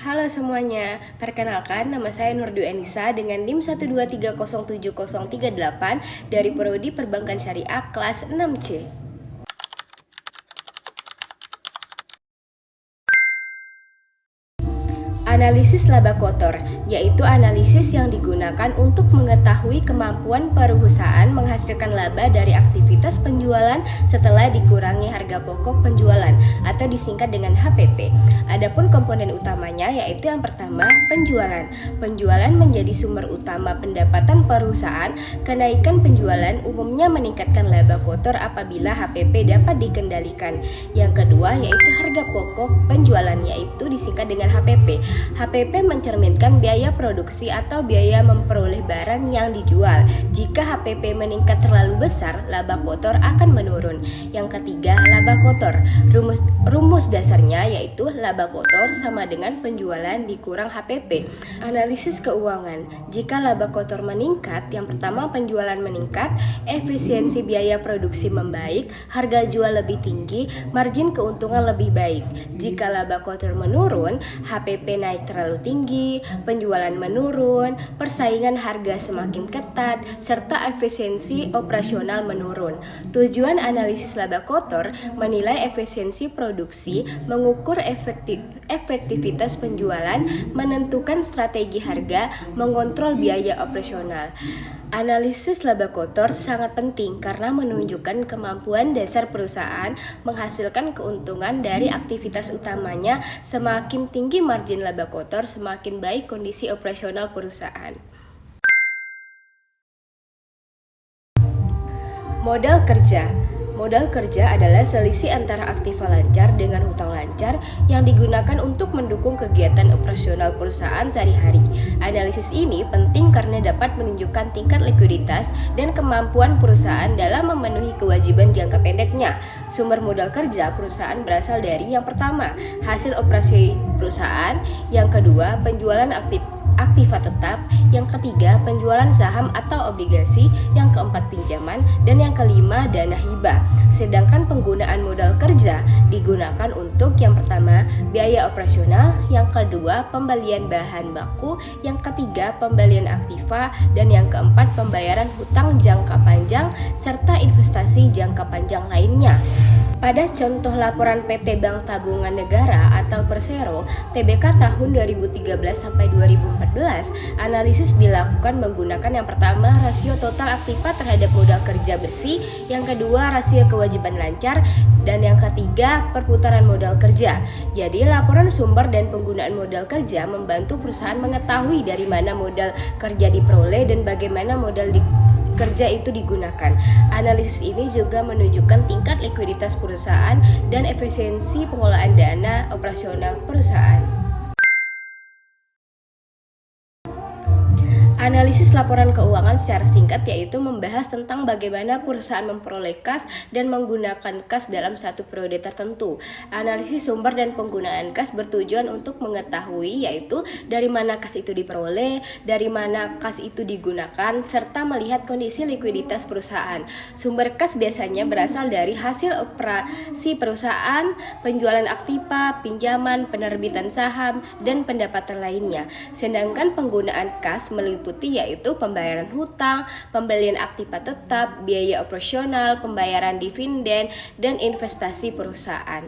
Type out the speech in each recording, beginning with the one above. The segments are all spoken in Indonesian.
Halo semuanya, perkenalkan nama saya Nurdwi Anissa dengan NIM 123070038 dari Prodi Perbankan Syariah kelas 6C. Analisis laba kotor, yaitu analisis yang digunakan untuk mengetahui kemampuan perusahaan menghasilkan laba dari aktivitas penjualan setelah dikurangi harga pokok penjualan atau disingkat dengan HPP. Adapun komponen utamanya yaitu yang pertama, penjualan. Penjualan menjadi sumber utama pendapatan perusahaan. Kenaikan penjualan umumnya meningkatkan laba kotor apabila HPP dapat dikendalikan. Yang kedua yaitu harga pokok penjualan, yaitu disingkat dengan HPP. HPP mencerminkan biaya produksi atau biaya memperoleh barang yang dijual. Jika HPP meningkat terlalu besar, laba kotor akan menurun. Yang ketiga, laba kotor. Rumus dasarnya yaitu laba kotor sama dengan penjualan dikurang HPP. Analisis keuangan. Jika laba kotor meningkat, yang pertama penjualan meningkat, efisiensi biaya produksi membaik, harga jual lebih tinggi, margin keuntungan lebih baik. Jika laba kotor menurun, HPP naik terlalu tinggi, penjualan menurun, persaingan harga semakin ketat, serta efisiensi operasional menurun. Tujuan analisis laba kotor menilai efisiensi produksi, mengukur efektivitas penjualan, menentukan strategi harga, mengontrol biaya operasional. Analisis laba kotor sangat penting karena menunjukkan kemampuan dasar perusahaan menghasilkan keuntungan dari aktivitas utamanya. Semakin tinggi margin laba kotor, semakin baik kondisi operasional perusahaan. Modal kerja. Modal kerja adalah selisih antara aktiva lancar dengan hutang lancar yang digunakan untuk mendukung kegiatan operasional perusahaan sehari-hari. Analisis ini penting karena dapat menunjukkan tingkat likuiditas dan kemampuan perusahaan dalam memenuhi kewajiban jangka pendeknya. Sumber modal kerja perusahaan berasal dari yang pertama, hasil operasi perusahaan, yang kedua, penjualan aktiva tetap, yang ketiga penjualan saham atau obligasi, yang keempat pinjaman, dan yang kelima dana hibah. Sedangkan penggunaan modal kerja digunakan untuk yang pertama biaya operasional, yang kedua pembelian bahan baku, yang ketiga pembelian aktiva, dan yang keempat pembayaran hutang jangka panjang serta investasi jangka panjang lainnya. Pada contoh laporan PT Bank Tabungan Negara atau Persero TBK tahun 2013 sampai 2014, analisis dilakukan menggunakan yang pertama rasio total aktiva terhadap modal kerja bersih, yang kedua rasio kewajiban lancar, dan yang ketiga perputaran modal kerja. Jadi laporan sumber dan penggunaan modal kerja membantu perusahaan mengetahui dari mana modal kerja diperoleh dan bagaimana modal kerja itu digunakan. Analisis ini juga menunjukkan tingkat likuiditas perusahaan dan efisiensi pengelolaan dana operasional perusahaan. Analisis laporan keuangan secara singkat yaitu membahas tentang bagaimana perusahaan memperoleh kas dan menggunakan kas dalam satu periode tertentu. Analisis sumber dan penggunaan kas bertujuan untuk mengetahui yaitu dari mana kas itu diperoleh, dari mana kas itu digunakan, serta melihat kondisi likuiditas perusahaan. Sumber kas biasanya berasal dari hasil operasi perusahaan, penjualan aktiva, pinjaman, penerbitan saham, dan pendapatan lainnya. Sedangkan penggunaan kas meliputi yaitu pembayaran hutang, pembelian aktiva tetap, biaya operasional, pembayaran dividen, dan investasi perusahaan.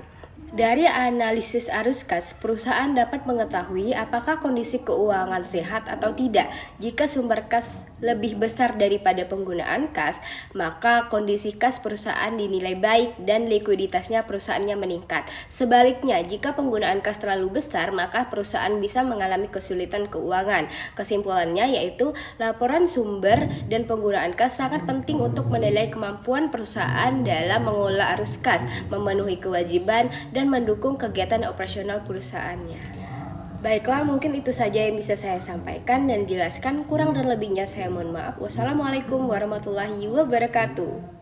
Dari analisis arus kas, perusahaan dapat mengetahui apakah kondisi keuangan sehat atau tidak. Jika sumber kas lebih besar daripada penggunaan kas, maka kondisi kas perusahaan dinilai baik dan likuiditasnya perusahaannya meningkat. Sebaliknya, jika penggunaan kas terlalu besar, maka perusahaan bisa mengalami kesulitan keuangan. Kesimpulannya yaitu laporan sumber dan penggunaan kas sangat penting untuk menilai kemampuan perusahaan dalam mengelola arus kas, memenuhi kewajiban, dan mendukung kegiatan operasional perusahaannya. Baiklah, mungkin itu saja yang bisa saya sampaikan dan jelaskan. Kurang dan lebihnya saya mohon maaf. Wassalamualaikum warahmatullahi wabarakatuh.